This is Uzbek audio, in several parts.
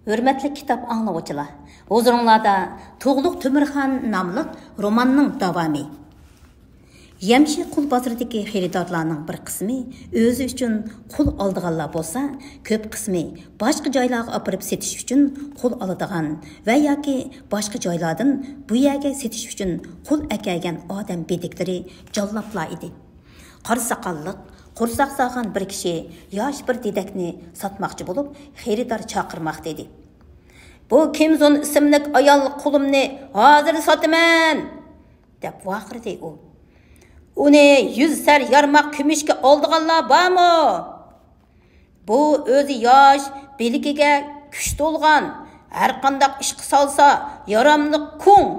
Hürmetli kitap anlıqçılar, huzurunlarda Tuğluq Tümirxan namlıq romanның davamı. Yemşi qul bazırıdaki xeridarlarning bir qismi o'zi uchun qul oldiganlar bo'lsa, ko'p qismi boshqa joylarga apirib setish uchun qul oladigan va yoki boshqa joylardan bu yerga setish uchun qul akagan odam bediklari jalloblar edi. Qora saqalliq, qursoq sog'an bir kishi yosh bir dedakni sotmoqchi bo'lib, xeridor chaqirmoqda edi. Bu Kimzon ismli ayol qulimni hozir sotaman deb vaqirdi u. Uni 100 sar yarmaq kumushga oldiganlar bormi? Bu o'zi yosh, biligiga kuch to'lgan, har qanday ish qilsa yaramli kung.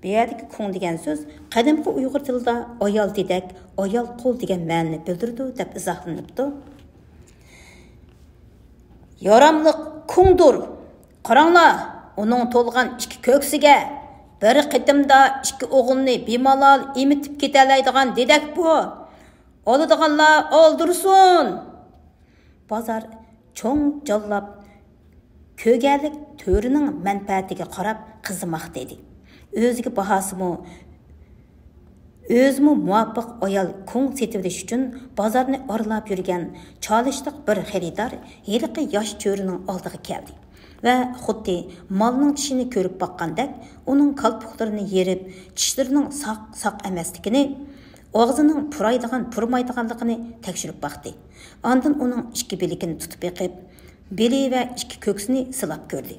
Bu yerdagi kung degan so'z qadimgi Uyg'ur tilida ayol dedak, ayol qul degan ma'noni bildirdi deb izohlanibdi. Yaramli kungdur. Qaranglar, uning to'lgan ikki ko'ksiga bir qitimda ikki o'g'ilni bemalol emitib ketalaydigan dedak bu. Oladiganlar oldirsin. Bozor cho'ng jallab ko'galik to'rining manfaatiga qarab qizimoqda edi. O'ziga bahosimi o'zimi muvofiq ayol kung setish uchun bozorni orlab yurgan chalishliq bir xaridor yiliqi yosh cho'rining oldiga keldi. Ve xuddi malning tishini ko'rib baqqandek, uning kalpuqlarini yerib, tishlarining saq emasligini, og'zining purmaydiganligini tekshirib baktı. Ondan uning ikki biligini tutib yiqib, beli ve ikki ko'ksini silab ko'rdi.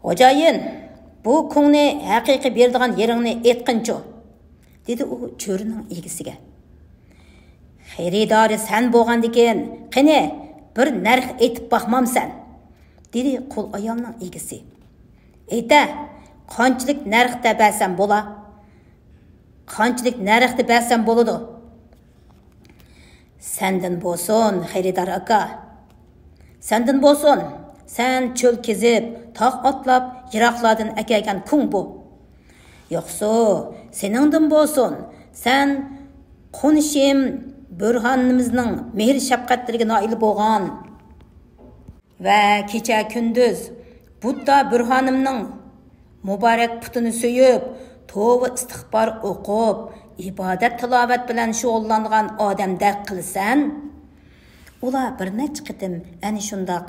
"Xo'jayin, bu kungni haqiqiy berdigan yeringni aytqinchi", dedi u cho'rining egisiga. "Xaridori sen bo'lgandikin, qani bir narx etib baxmamsan", dedi qul ayolning egisi. "Ayta, qanchalik narxda bersam bo'la? Qanchalik narxda bersam bo'ladi?" "Senden bo'lsin, xaridor aka. Senden bo'lsin. Sen cho'l kezib, tog' otlab, yiroqlardan akagan kung bu. Yo'qsa, seningdan bo'lsin. Sen qonishim Burhanimizning mehr shafqatlariga noil bo'lgan va kecha kunduz Budda Burhanimning muborak putini so'yib, tavba istig'for o'qib, ibodat tilovat bilan shug'ullangan odamdek qilsan, ular bir necha qitim ana shundoq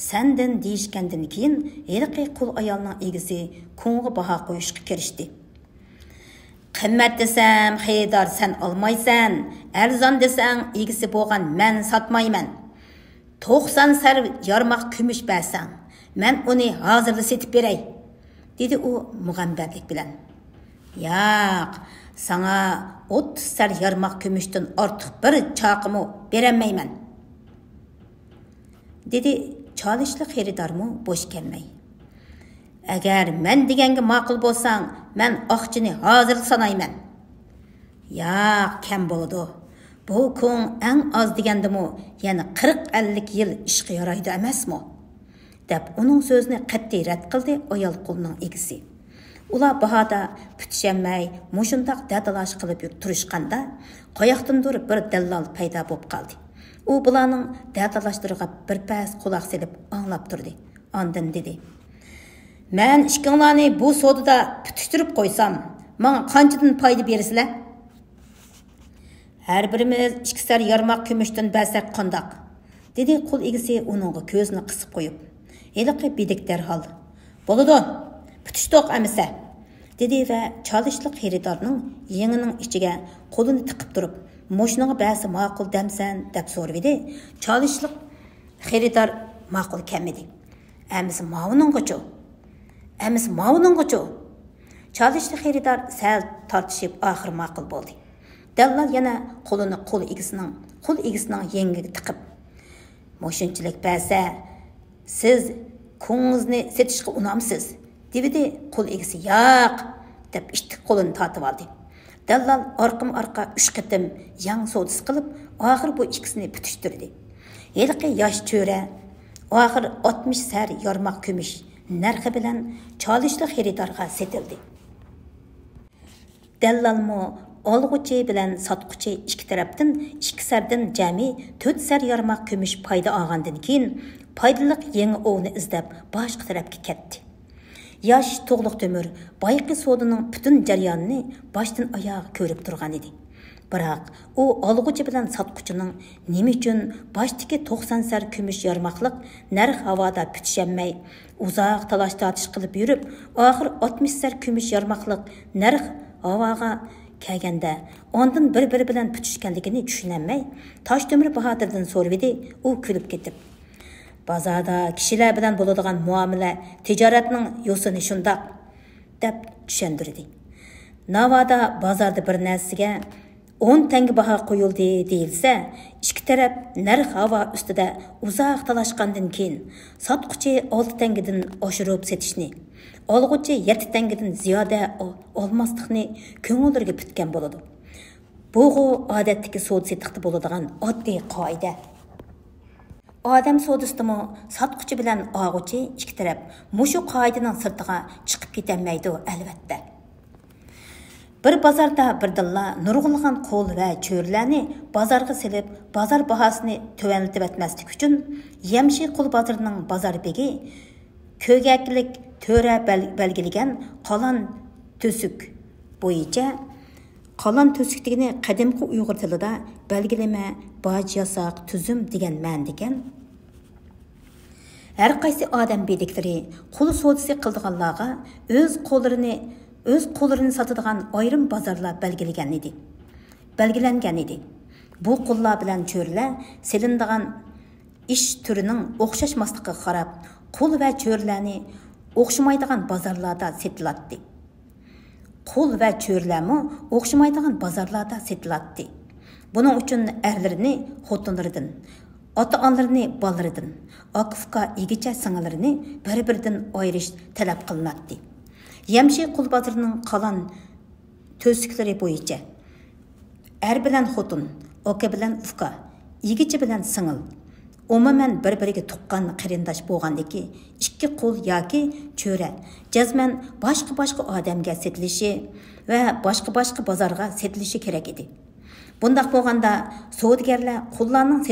senden deyishgandan keyin yilqi qul ayolning egisi kunga baho qo'yishga kirishdi. "Qimmat desam, xaridor sen olmaysan. Arzon desang, egisi bo'lgan men sotmayman. 90 sar yarmaq kumush bersang, men uni hozirda setib beray", dedi u mug'ambarlik bilan. "Yo'q, sana 30 sar yarmaq kumushdan ortiq bir chaqimi berolmayman", dedi chalishli xaridormi bo'sh kelmay. "Agar men deganga ma'qul bo'lsang, men oqchini hozir sanayman." "Yo'q, kam bo'ladi. Bu kung eng oz degandimi, yana 40-50 yil ishga yaraydi emasmi?" deb uning so'zini qat'iy rad qildi ayol qulning egisi. Ular bahada putishamay, mushundaq dadalash qilib turishganda, qoyoqdandir bir dallol paydo bo'lib qoldi. U bularning dadalashlariga bir pas quloq selib anglab turdi. Ondan dedi: "Men ishkinglarni bu sodada putishtirib qo'ysam, menga qanchadan foyda bersizlar? Har birimiz 2 sar yarmaq kumushdan bersak qandoq?" dedi qul egisi uningga ko'zini qisib qo'yib. Yiliqi bidik darhol: "Bo'ladi, putishtoq amisa", dedi va chalishliq xaridorning yengining ichiga qo'lini tiqib turib, "Mo'shnaga bersa ma'qul damsan?" deb so'radi. Chalishliq xaridor ma'qul kelmadi. "Amisa ma'vuninggacha?" Chalishli xaridor sal tortishib oxir ma'qul bo'ldi. Dallal yana qo'lini qul egisining yengiga tiqib, "Mo'shunchalik bersa, siz kungizni setishga unamsiz", dedi qul egisi. "Yo'q", deb ikki qo'lini tortib oldi. Dallal orqa 3 qitim yang sodisi qilib, oxir bu ikkisini putishtirdi. Yilqi yosh cho'ra oxir 60 sar yarmaq kumush narxi bilan chalishli xaridorga setildi. Dallalmi olg'uchi bilan sotquchi ikki tarafdan ikki sardan jami 4 sar yarmoq kumush foyda olgandan keyin foydaliq yangi ovni izlab boshqa tarafga ketdi. Yosh To'g'liq Temur bayqi sodining butun jarayonini boshdan oyoq ko'rib turgan edi. Biroq u olg'uchi bilan sotquchining nima uchun boshdagi 90 sar kumush yarmoqliq narx havoda putishamay, uzoq talash tortish qilib yurib, oxir 60 sar kumush yarmoqliq narx havoga kelganda ondan bir-biri bilan putishganligini tushunolmay, Toshtemir Bahodirdan so'radi. U kulib ketib, "Bozorda kishilar bilan bo'ladigan muomala tijoratning yo'sini shundoq" deb tushundirdi. Navoda bozorda bir narsaga 10 tanga baho qo'yildi deyilsa, ikki taraf narx havo ustida uzoq talashgandan keyin sotquchi 6 tangadan oshirib setishni, olg'uchi 7 tangadan ziyoda olmaslikni ko'ngillarga bitgan bo'ladi. Bu odatdagi savdo setiqda bo'ladigan oddiy qoida. Odam savdosida sotquchi bilan olg'uchi ikki taraf mushu qoidaning sirtiga chiqib ketolmaydi albatta. Bir bozorda birdilla nurg'ulg'an qo'l va cho'rlarni bozorga silib, bozor bahosini tovanlatib etmaslik uchun Yamshi qul bozorining bozor begi ko'gaklik to'ra belgilagan qalon to'suk bo'yicha qalon to'suk degani qadimgi Uyg'ur tilida belgilama, boj yasoq, tuzum degan ma'noda ekan. Har qaysi odam bediklari qul savdosi qildiganlarga o'z qo'llarini sotadigan ayrim bozorlar belgilangan edi. Bu qullar bilan cho'rlar selinadigan ish turining o'xshashmasligiga qarab, qul va cho'rlarni o'xshamaydigan bozorlarda sotiladi. Qul va cho'rlarmi o'xshamaydigan bozorlarda sotiladi. Buning uchun erlarini xotinlaridan, ota-onalarini bolalaridan, aka-uka egicha sing'illarini bir-biridan ayirish talab qilinadi. Yamshi qul bozorining qalon to'siklari bo'yicha er bilan xotin, aka bilan uka, egichi bilan singil, umuman bir-biriga tuqqan qarindosh bo'lgandiki, ikki qul yoki cho'ra jazman boshqa odamga setilishi va boshqa bozorga setilishi kerak edi. Bundaq bo'lganda savdogarlar qullarning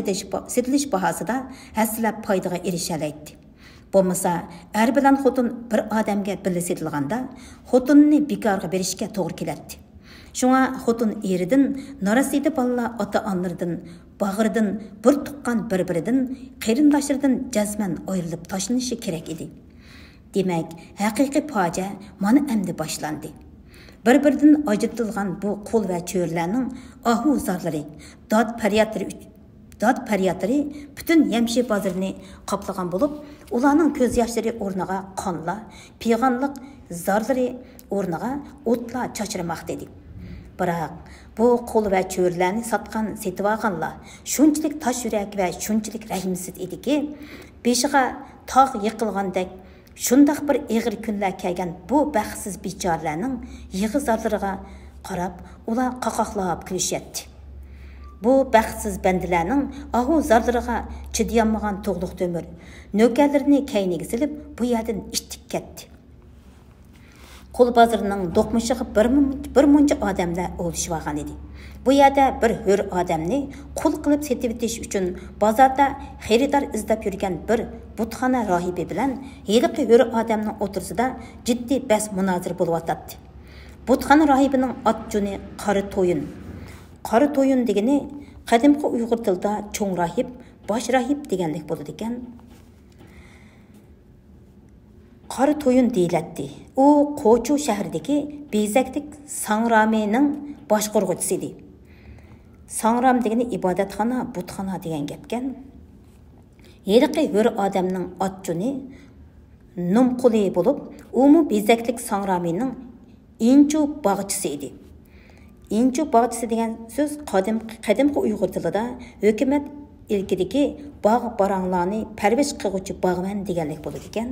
setilish bahosida haslab foydaga erishalaydi. Bo'lmasa, er bilan xotin bir odamga birga setilganda, xotinni bekorga berishga to'g'ri keladi. Shunga xotin eridan, norasida bolalar ota-onalaridan, bag'ridan bir tuqqan bir-biridan, qarindoshlaridan jazman ayrilib tashlanishi kerak edi. Demak, haqiqiy fojia mana endi boshlandi. Bir-biridan ajratilgan bu qul va cho'rlarning ahu-zarlari, dod faryatlari butun Yamshi bozorini qoplagan bo'lib, ularning ko'z yoshlari o'rniga qonlar, piyg'onliq zarlari o'rniga o'tlar chachirmoqda edi. Biroq bu qul va cho'rlarni setib olganlar shunchalik tosh yurak va shunchalik rahimsiz ediki, beshiga tog' yiqilgandek shundoq bir ig'ir kunlar kelgan bu baxtsiz bechoralarning yig'i zarlariga qarab ular qaqoqlab kulishyapti. Bu baxtsiz bandilarning ahu zarlariga chidayolmagan To'g'liq Temur navkarlarini kayniga silib bu yerdan ishtik ketdi. Qul bozorining do'qmishiga bir muncha odamlar o'lishib olgan edi. Bu yerda bir hur odamni qul qilib setib etish uchun bozorda xaridor izlab yurgan bir butxona rohibi bilan heliqi hur odamning o'tirsida jiddiy bas munozir bo'layotdi. Butxona rohibining otjuni Qari to'yin degani qadimgi Uyg'ur tilida cho'ng rohib, bosh rohib deganlik bo'ladi ekan. Qari to'yin deyiladi. U Qo'chu shahridagi bezaklik sangramining boshqaruvchisi edi. Sangram degani ibodatxona, butxona degan gapkan. Heliqi hur odamning otjuni Numquli bo'lib, u bezaklik sangramining inchu bog'chisi edi. Inchu bog'chisi degan so'z qadimgi Uyg'ur tilida hukumat ilkidagi bog' baranglarni parvish qiluvchi bog'man deganlik bo'ladi ekan.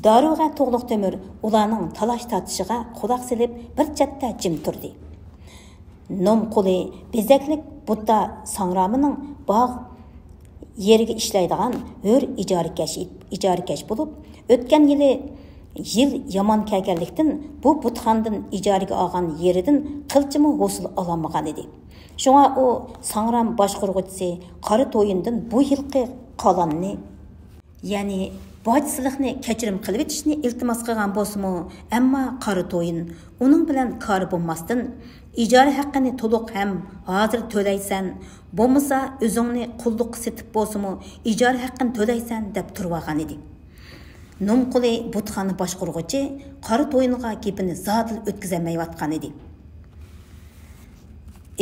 Darug'a To'g'liq Temur ularning talash tortishiga quloq silib bir chetda jim turdi. Numquli bezaklik Budda sangramining bog' yeriga ishlaydigan hur ijorakash bo'lib, o'tgan yili Yıl yaman kelganlikdan bu butxandan ijaraga olgan yeridan qilchimi hosil olamagan edi. Şoňa o Sangram başqurgıçysı Qara toyundan bu yılqı qalanni, yani bojsizlikni kechirim qilib etishni iltimos qilgan bo'lsa-mu, ammo Qara toyun uning bilan kori bo'lmasdan ijara haqqini to'liq ham hozir to'laysan, bo'lmasa o'zingni qulluqqa setib bo'lsa-mu ijara haqqini to'laysan deb turib olgan edi. Numquli butxana boshqurg'uchi Qara toyunga gapini zodil o'tkazolmayotgan edi.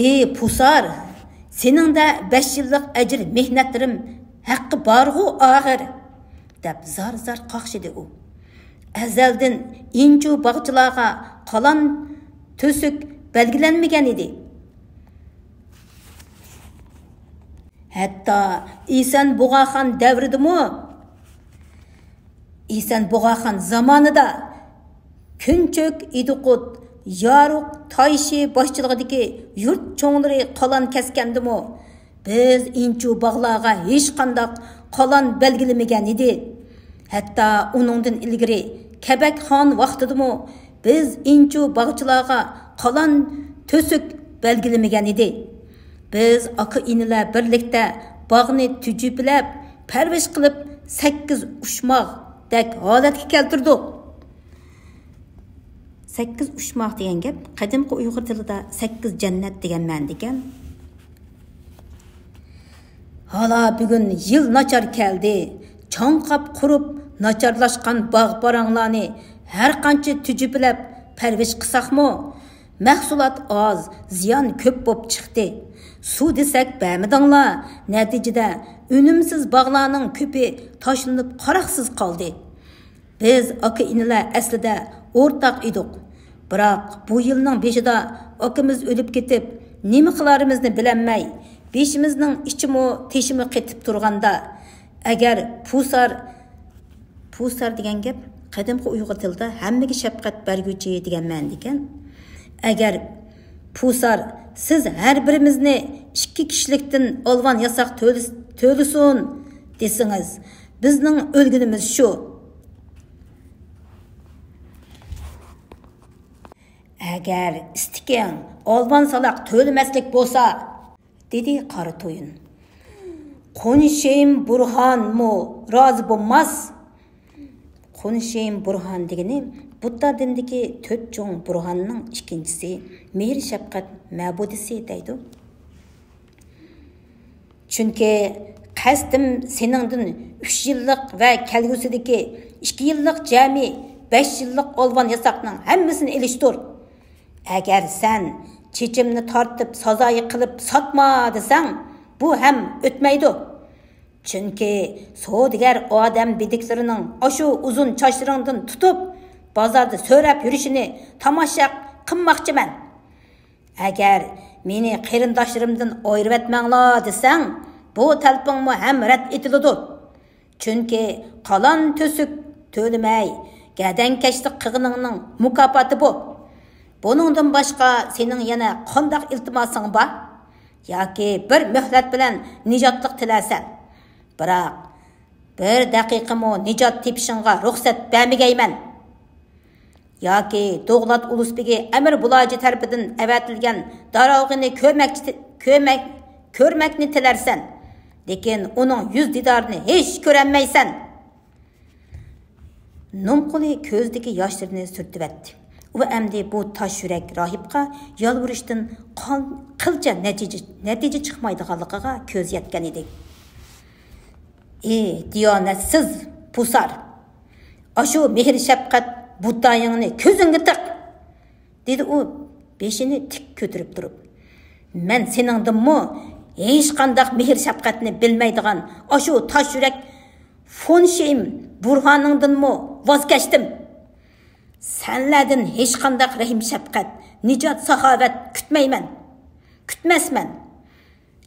Ey pusar, seningda 5 yillik ajr mehnatlarim haqqi borg'u og'ir deb zar qaqshidi u. Azaldan inchu bog'chilarga qalon to'suk belgilanmagan edi. Hatto İsan Bug'axon davridimi? İsan Bug'axon zamonida Kunchuk Idiqut Yaruq Tayshi boshchiligidagi yurt cho'nglari qalon kaskandimi? Biz inchu bog'larga hech qanday qalon belgilamagan edi. Hatto uningdan ilgari Kabak xon vaqtidimi biz inchu bog'chilarga qalon to'suk belgilamagan edi. Biz aka inilar birlikda bog'ni tujuplab, parvish qilib 8 ushmoqdek holatga keltirdik. 8 ushmoq degan gap qadimgi Uyg'ur tilida 8 jannat degan ma'noda ekan. Hala bugun yil nachar keldi. Çoңqap qurib nacharlashgan bog' baranglarni har qancha tujuplab parvish qilsaqmi, mahsulot oz, ziyon ko'p bo'lib chiqdi. Suv desak bamidinglar, natijada unumsiz bog'larning ko'pi tashlanib qaraqsiz qoldi. Biz aka inilar aslida o'rtaq edik. Biroq bu yilning beshida akamiz o'lib ketib, nima qilarimizni bilamay, beshimizning ichimi teshimi qetib turganda, agar pusar degan gap qadimgi Uyg'ur tilida hammaga shafqat berguvchi degan ma'noda ekan. Agar pusar siz har birimizni 2 kishilikdan olgan yasoq to'lisin desangiz, bizning o'lgunimiz shu. Agar istikan olgan salaq to'lmaslik bo'lsa, dedi Qara toyun. Qonishim Burhan mu rozi bo'lmas? Qonishim Burhan degani Budda dinidagi 4 cho'ng burhanning ikkinchisi, mehr shafqat ma'budisi deydi. Chunki qasdim seningdan 3 yillik va kelgusidagi 2 yillik jami 5 yillik olgan yasoqning hammasini elishtir. Agar sen chechimni tortib sazoyi qilib sotma desang, bu ham o'tmaydi. Chunki savdogar odam bidiklarining oshu uzun chochlaringdan tutib bozorda so'rab yurishini tomosha qilmoqchiman. Agar meni qarindoshlarimdan ayirib etmanglar desang, bu talpingmi ham rad etiladi. Chunki qalon to'suk to'limay gadankashlik qilganingning mukofoti bu. Buningdan boshqa sening yana qanday iltimosing bor? Yoki bir muhlat bilan nijotlik tilasan? Biroq bir daqiqami nijot tepishingga ruxsat bermagayman. Yoki Do'g'lat Ulusbegi Amir Buloji tarafidan avatilgan darovg'ini ko'rmakni tilarsan. Lekin uning yuz didorini hech ko'rolmaysan. Numquli ko'zdagi yoshlarini surtibdi. U endi bu tosh yurak rohibga yolvurishdan qilcha natija chiqmaydiganligiga ko'z yetgan edi. Diyonatsiz pusar. Ashu mehr shafqat Buddayingni ko'zingga tiq, dedi u beshini tik ko'tarib turib. Men seningdanmi hech qanday mehr shafqatni bilmaydigan ashu tosh yurak Fonshim Burhaningdanmi voz kechdim. Senlardan hech qanday rahim shafqat, nijot saxovat kutmasman.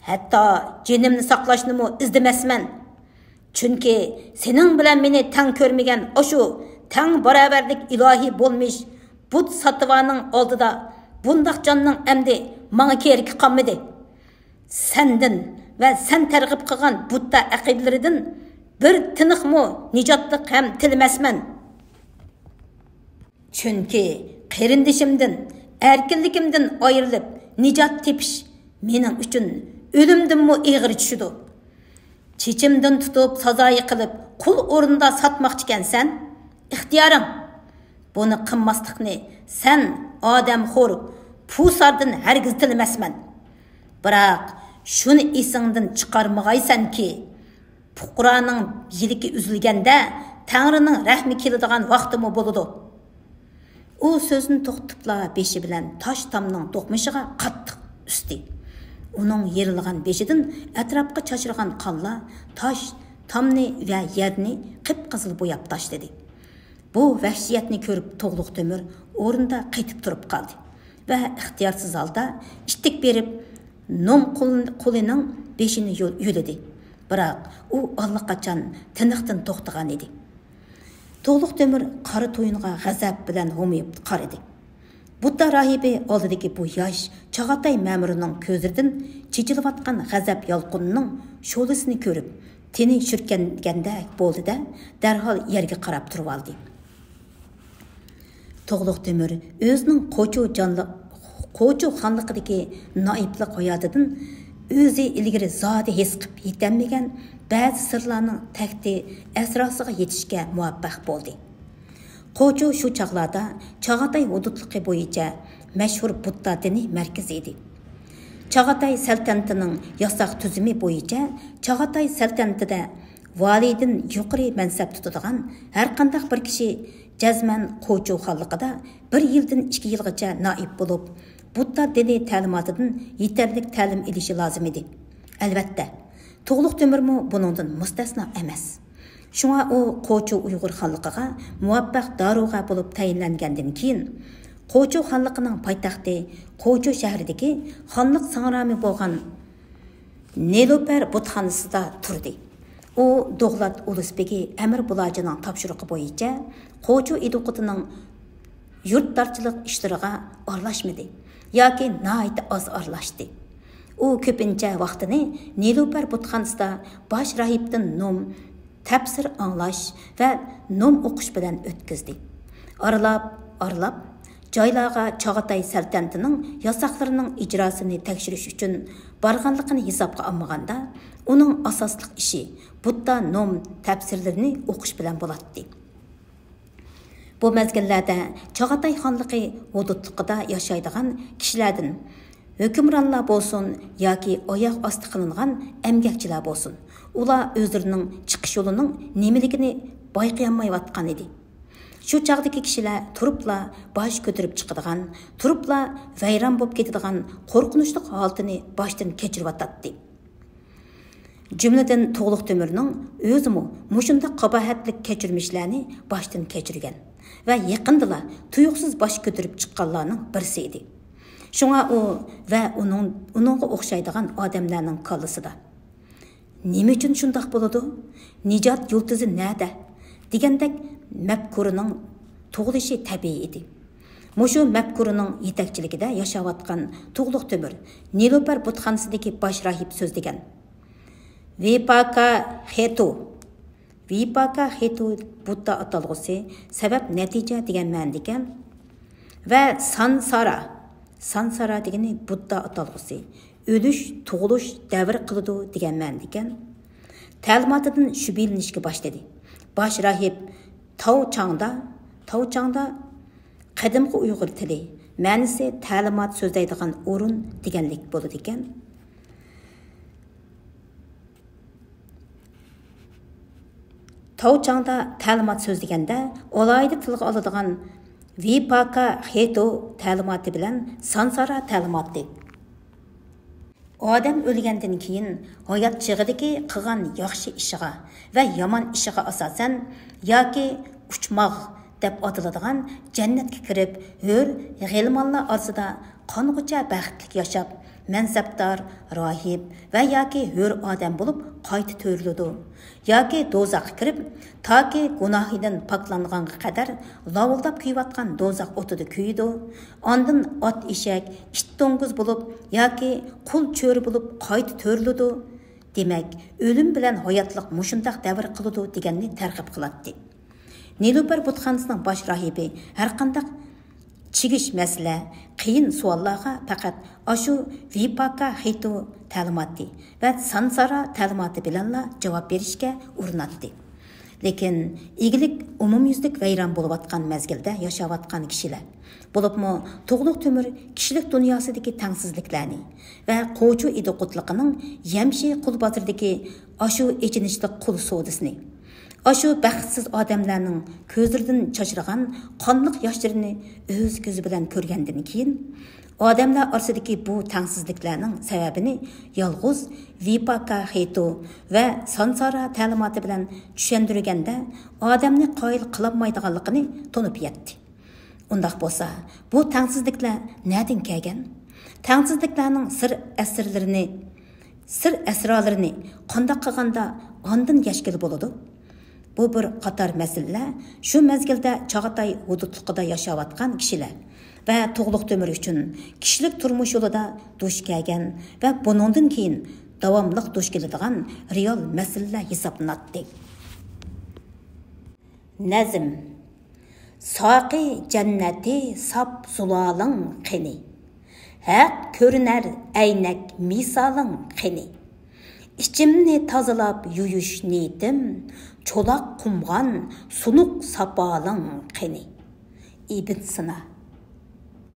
Hatto jinimni saqlashnimi izlamasman. Chunki sening bilan meni tang ko'rmagan ashu tang barobarlik ilohiy bo'lmish but satvaning oldida bundaq jonning amdi menga kerak qolmadi. Sendin va sen targ'ib qilgan Budda aqidalaridan bir tiniqmi nijotlik ham tilmasman. Chunki qarindishimdan, erkinligimdan ayrilib, nijot tepish mening uchun o'limdanmi og'ir tushidi. Chechimdan tutib, sazoyi qilib, qul o'rnida satmoqchi ekansan, ixtiyoring. Buni qilmaslikni sen odamxo'r pusardan hargiz tilmasman. Biroq shuni esingdan chiqarmag'aysanki, fuqaroning yiliki uzilganda Tangrining rahmi keladigan vaqtimi bo'ladi. U so'zni to'xtatibla beshi bilan tosh tomning to'qmishiga qattiq usti. Uning yerilgan beshidan atrofga chachirgan qonlar tosh, tomni va yerni qip-qizil bo'yab tashladi. Bu vahshiyatni ko'rib To'g'liq Temir o'rnida qaytib turib qoldi va ixtiyorsiz holda ishtik berib nom qo'lining beshini yuladi. Biroq u allaqachon tiniqdan to'xtagan edi. To'g'liq Temir qora to'yinga g'azab bilan ho'miyib qaradi. Budda rahibi oldidagi bu yosh Chag'atay ma'murining ko'zidan chechilayotgan g'azab yolqinining sho'lisini ko'rib, teni shirkangandek bo'ldi-da, darhol yerga qarab turib oldi. To'g'liq Temir o'zining Qo'chu xonliqidagi noiblik hayotidan o'zi ilgari zodi his qilib yetolmagan ba'zi sirlarning taqdi asrosiga yetishga muvaffaq bo'ldi. Qo'chu shu chaqlarda Chag'atay hududligi bo'yicha mashhur Budda dini markazi edi. Chag'atay saltanatining yasoq tuzumi bo'yicha Chag'atay saltanatida validin yuqori mansab tutadigan har qanday bir kishi jazman Qo'chu xonliqida 1 yildan 2 yilgacha noib bo'lib, Budda dini ta'limotidan yetarli ta'lim olishi lozim edi. Albatta, To'g'liq Temirmi buningdan mustasno emas. Shunga u Qo'chu Uyg'ur xonliqiga muvaffaq daruga bo'lib tayinlangandan keyin Qo'chu xonliqining poytaxti Qo'chu shahridagi xonliq sangrami bo'lgan Nelopar butxonasida turdi. U Do'g'lat Ulusbegi Amir Bulojining topshirig'i bo'yicha Qo'chu iduqutining yurtdorchilik ishlariga aralashmadi yoki nihoyat oz aralashdi. U ko'pincha vaqtini Nelopar butxonasida bosh rahibdan nom, tafsir anglash va nom o'qish bilan o'tkazdi. Aralab joylarga Chag'atay saltanatining yasoqlarining ijrosini tekshirish uchun borganligini hisobga olmaganda, uning asosli ishi Budda nom tafsirlarini o'qish bilan bo'ladi. Bu mezgillarda Chag'atay xonligi hududligida yashaydigan kishilardan hukmronlar bo'lsin yoki oyoq osti qilingan emgakchilar bo'lsin, ular o'zlarining chiqish yo'lining nimaligini bayqayolmayotgan edi. Shu chaqdagi kishilar turibla bosh ko'tarib chiqadigan, turibla vayron bo'lib ketadigan qo'rqinchli holatini boshdan kechirib Jumladan To'g'liq Temirning o'zimi mushunda qabohatli kechirmishlarni boshdan kechirgan va yaqindala tuyuqsiz bosh ko'tarib chiqqanlarning birisi edi. Shunga u va uningga o'xshaydigan odamlarning qallasida nima uchun shundoq bo'ladi? Nijot yultizi nada? Degandek mafkurining tug'ilishi tabiiy edi. Mushu mafkurining yetakchiligida yashayotgan To'g'liq Temir Nelopar butxonasidagi bosh rahib so'zlagan. Vipaka Hetu Budda atalg'usi sabab natija degan ma'noda ekan va Sansara degani Budda atalg'usi o'lish, tug'ilish davr qiladi degan ma'noda ekan. Ta'limotidan shu bilinishga boshladi. Bosh rahib Tavchangda qadimgi Uyg'ur tili ma'nosi ta'limot so'zlaydigan o'rin deganlik bo'ladi ekan. Tavchangda ta'limot so'zlaganda olayda tilga oladigan Vipaka Hetu ta'limoti bilan Sansara ta'limoti. Odam o'lgandan keyin hayot chig'idagi qilgan yaxshi ishiga va yomon ishiga asosan yoki uchmoq deb ataladigan jannatga kirib, hur g'ilmonlar orasida qong'icha baxtli yashab, mansabdor, rohib va yoki hur odam bo'lib qayta to'riladi. Yoki do'zaxga kirib, toki gunohidan poklanganga qadar lavildab kuyayotgan do'zax o'tida kuyidi. Ondan ot eshak, it to'ng'iz bo'lib yoki qul cho'ri bo'lib qayta to'riladi. Demak, o'lim bilan hayotlik mushundaq davr qiladi deganni targ'ib qiladi. Nilüfer butxanasının baş rahibi hər qandaq çigish məsələ, qiyin suallarga faqat aşu Vipaka Hitu ta'limoti va Sansara ta'limoti bilanla javob berishga urinatdi. Lekin igilik umumyuzlik vayron bo'lib atgan mezgilda yashayotgan kishilar, bo'libmi To'g'liq Temur kishilik dunyosidagi tengsizliklarni va qo'chu idiqutliqining yamshi qul botirdagi ashu echinishli qul savdosini, ashu baxtsiz odamlarning ko'zlaridan chachirgan qonliq yoshlarini o'z ko'zi bilan ko'rgandan keyin odamlar orasidagi bu tengsizliklarning sababini yolg'iz Vipaka Hitu va Sansara ta'limoti bilan tushuntirganda odamni qoyil qilolmaydiganligini to'nib yetdi. Undaq bo'lsa, bu tengsizliklar nereden kelgan? Tengsizliklarning sir asrolarini qanday qilganda ondan yashkil bo'ladi? Bu bir qator masalalar shu mezgilda Chag'atay hududligida yashayotgan kishilar va To'g'liq Temur uchun kishilik turmush yo'lida duch kelgan va buningdan keyin davomli duch keladigan real masalalar hisoblanadi. Nazm Saqi jannati sap zulaling qini. Haq ko'rinar aynak misaling qini. İçimni tazalab yuyuş niyetim, çolak kumgan sunuk sapaling qini. İbn Sina.